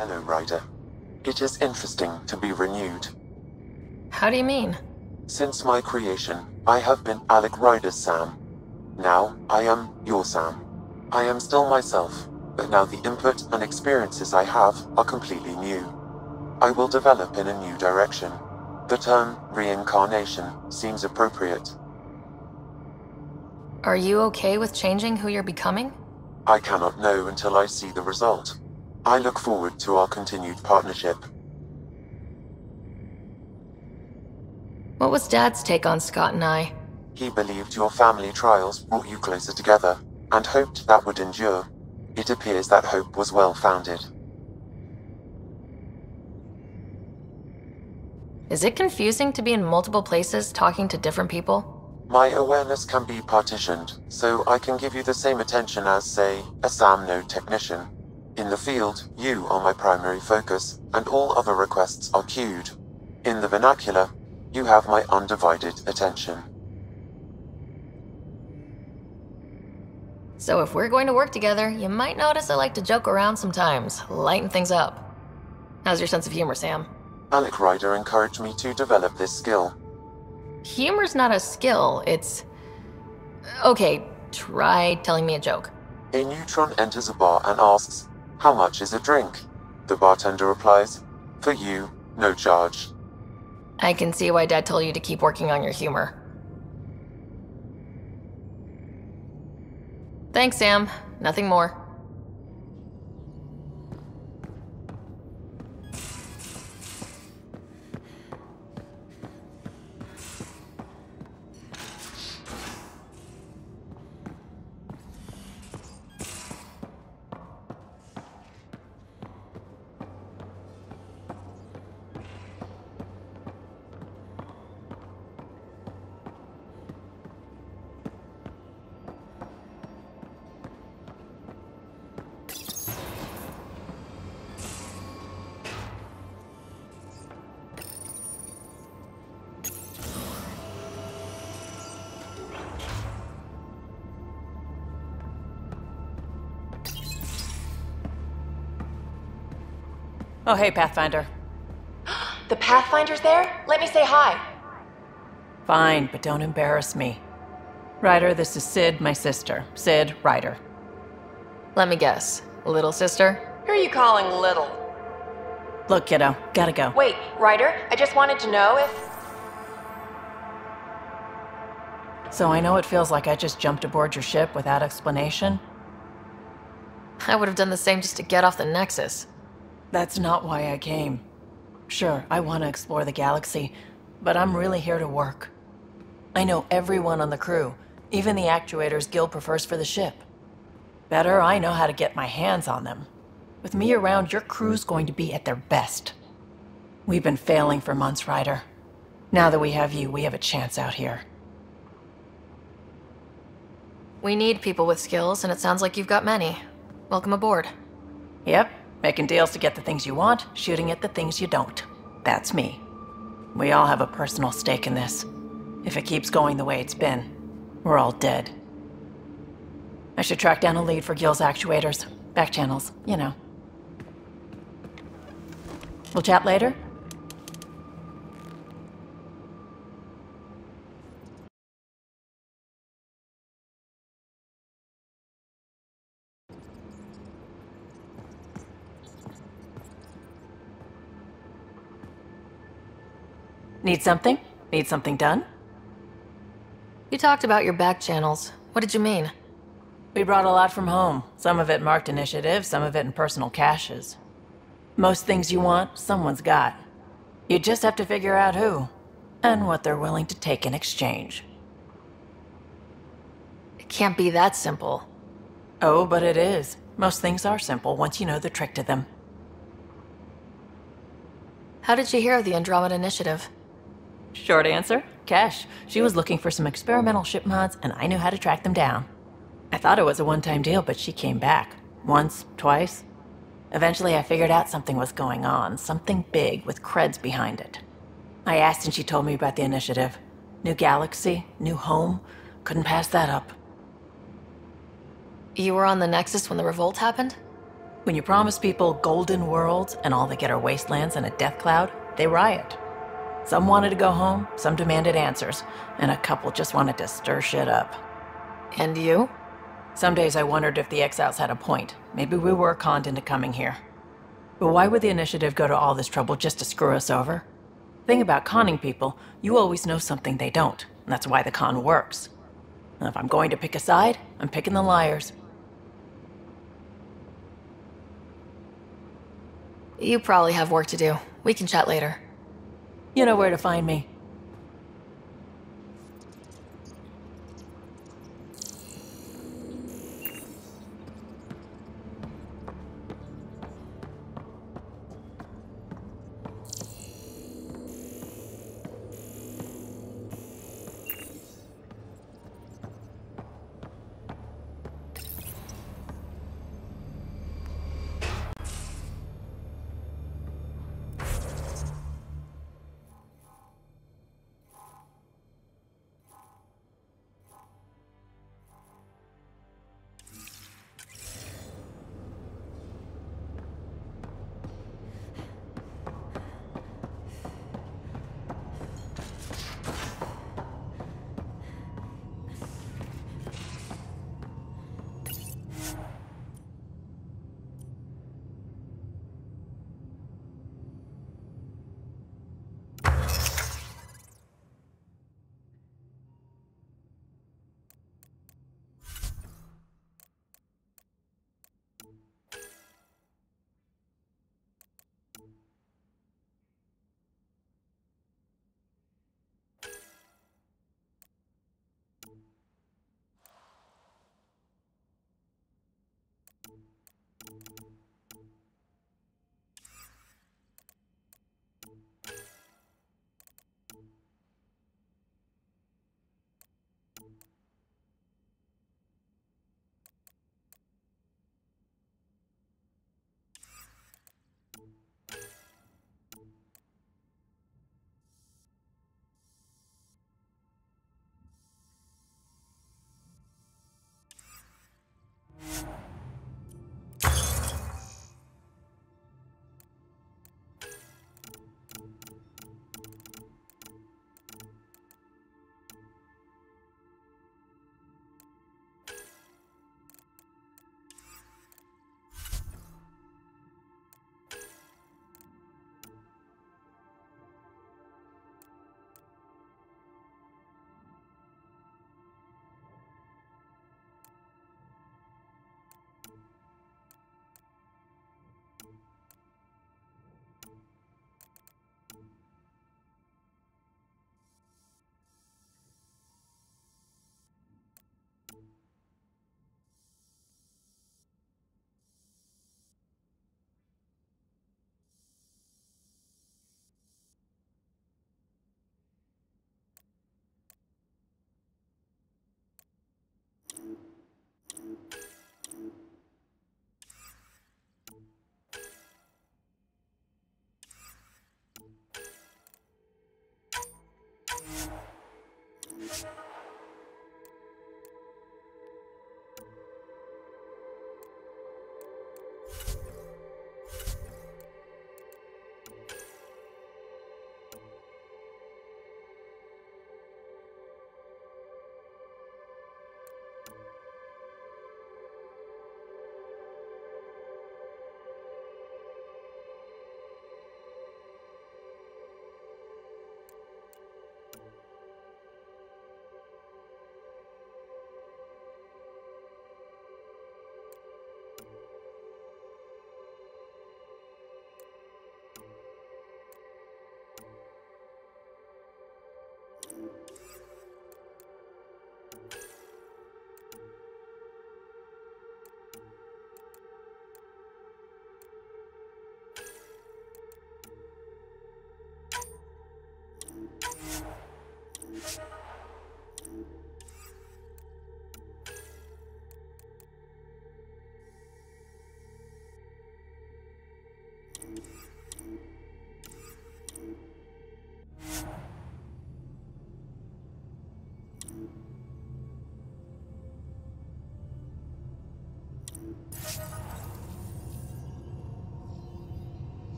Hello, Ryder. It is interesting to be renewed. How do you mean? Since my creation, I have been Alec Ryder's Sam. Now, I am your Sam. I am still myself, but now the input and experiences I have are completely new. I will develop in a new direction. The term reincarnation seems appropriate. Are you okay with changing who you're becoming? I cannot know until I see the result. I look forward to our continued partnership. What was Dad's take on Scott and I? He believed your family trials brought you closer together, and hoped that would endure. It appears that hope was well-founded. Is it confusing to be in multiple places talking to different people? My awareness can be partitioned, so I can give you the same attention as, say, a SAM node technician. In the field, you are my primary focus, and all other requests are queued. In the vernacular, you have my undivided attention. So if we're going to work together, you might notice I like to joke around sometimes, lighten things up. How's your sense of humor, Sam? Alec Ryder encouraged me to develop this skill. Humor's not a skill, it's... Okay, try telling me a joke. A neutron enters a bar and asks, "How much is a drink?" The bartender replies, "For you, no charge." I can see why Dad told you to keep working on your humor. Thanks, Sam. Nothing more. Oh, hey, Pathfinder. The Pathfinder's there? Let me say hi. Fine, but don't embarrass me. Ryder, this is Sid, my sister. Sid Ryder. Let me guess. Little sister? Who are you calling little? Look, kiddo, gotta go. Wait, Ryder, I just wanted to know if... So I know it feels like I just jumped aboard your ship without explanation. I would have done the same just to get off the Nexus. That's not why I came. Sure, I want to explore the galaxy, but I'm really here to work. I know everyone on the crew, even the actuators Gil prefers for the ship. Better, I know how to get my hands on them. With me around, your crew's going to be at their best. We've been failing for months, Ryder. Now that we have you, we have a chance out here. We need people with skills, and it sounds like you've got many. Welcome aboard. Yep. Making deals to get the things you want, shooting at the things you don't. That's me. We all have a personal stake in this. If it keeps going the way it's been, we're all dead. I should track down a lead for Gil's actuators. Back channels, you know. We'll chat later? Need something? Need something done? You talked about your back channels. What did you mean? We brought a lot from home. Some of it marked initiative, some of it in personal caches. Most things you want, someone's got. You just have to figure out who, and what they're willing to take in exchange. It can't be that simple. Oh, but it is. Most things are simple once you know the trick to them. How did you hear of the Andromeda Initiative? Short answer, Cash. She was looking for some experimental ship mods, and I knew how to track them down. I thought it was a one-time deal, but she came back. Once, twice. Eventually I figured out something was going on, something big with creds behind it. I asked and she told me about the initiative. New galaxy, new home. Couldn't pass that up. You were on the Nexus when the revolt happened? When you promise people golden worlds and all they get are wastelands and a death cloud, they riot. Some wanted to go home, some demanded answers, and a couple just wanted to stir shit up. And you? Some days I wondered if the exiles had a point. Maybe we were conned into coming here. But why would the Initiative go to all this trouble just to screw us over? Thing about conning people, you always know something they don't, and that's why the con works. And if I'm going to pick a side, I'm picking the liars. You probably have work to do. We can chat later. You know where to find me.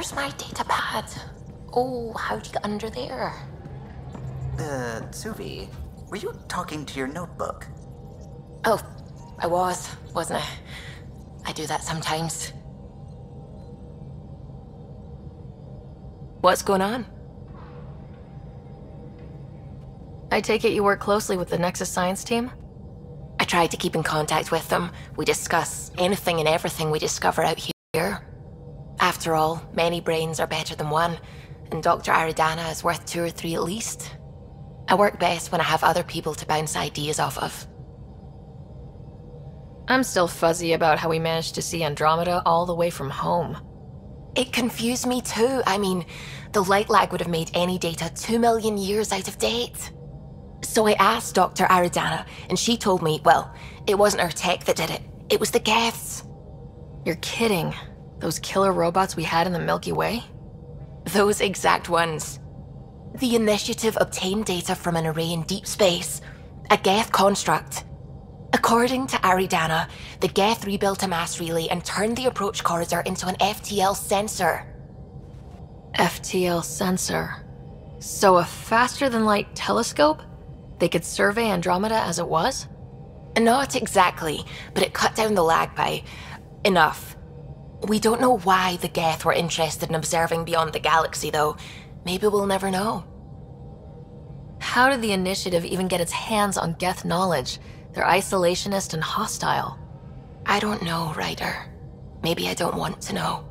Where's my data pad? Oh, how'd you get under there? Suvi, were you talking to your notebook? Oh, I wasn't I? I do that sometimes. What's going on? I take it you work closely with the Nexus Science team? I try to keep in contact with them. We discuss anything and everything we discover out here. After all, many brains are better than one, and Dr. Aridana is worth 2 or 3 at least. I work best when I have other people to bounce ideas off of. I'm still fuzzy about how we managed to see Andromeda all the way from home. It confused me too. I mean, the light lag would have made any data 2 million years out of date. So I asked Dr. Aridana, and she told me, well, it wasn't her tech that did it. It was the Geths. You're kidding. Those killer robots we had in the Milky Way? Those exact ones. The Initiative obtained data from an array in deep space, a Geth construct. According to Aridana, the Geth rebuilt a mass relay and turned the approach corridor into an FTL sensor. FTL sensor? So a faster-than-light telescope? They could survey Andromeda as it was? Not exactly, but it cut down the lag by enough. We don't know why the Geth were interested in observing beyond the galaxy, though. Maybe we'll never know. How did the Initiative even get its hands on Geth knowledge? They're isolationist and hostile. I don't know, Ryder. Maybe I don't want to know.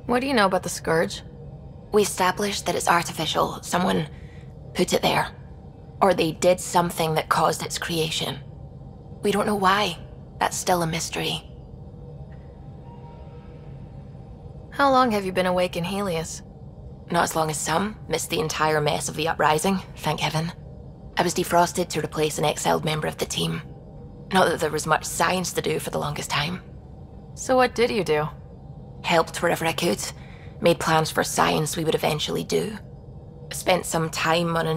What do you know about the Scourge? We established that it's artificial. Someone put it there. Or they did something that caused its creation. We don't know why. That's still a mystery. How long have you been awake in Helios? Not as long as some. Missed the entire mess of the uprising, thank heaven. I was defrosted to replace an exiled member of the team. Not that there was much science to do for the longest time. So what did you do? Helped wherever I could. Made plans for science we would eventually do. Spent some time on an